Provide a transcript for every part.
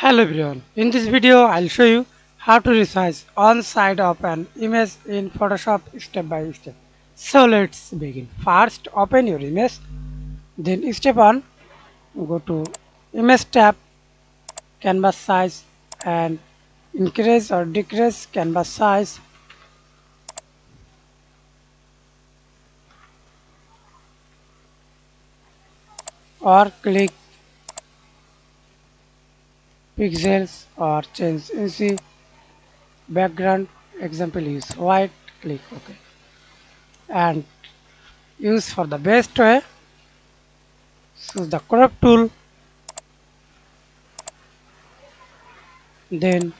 Hello everyone, in this video I'll show you how to resize on side of an image in Photoshop step by step. So let's begin. First open your image, then step 1 go to image tab, canvas size and increase or decrease canvas size, or click pixels or change NC background, example use white, click OK, and use for the best way. Choose the crop tool, then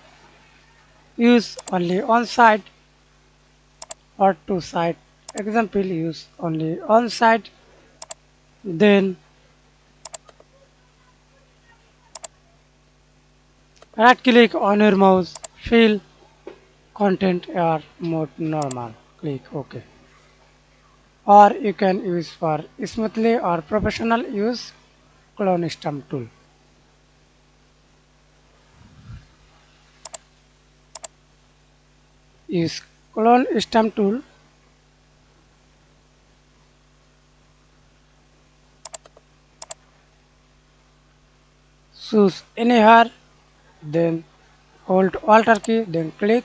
use only on side or two side. Example use only on side. Then right click on your mouse, fill content or mode normal. Click OK. Or you can use for smoothly or professional use clone stamp tool. Use clone stamp tool. Choose any hair, then hold Alt key, then click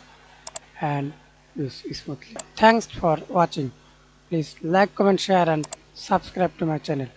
and use smoothly. Thanks for watching. Please like, comment, share and subscribe to my channel.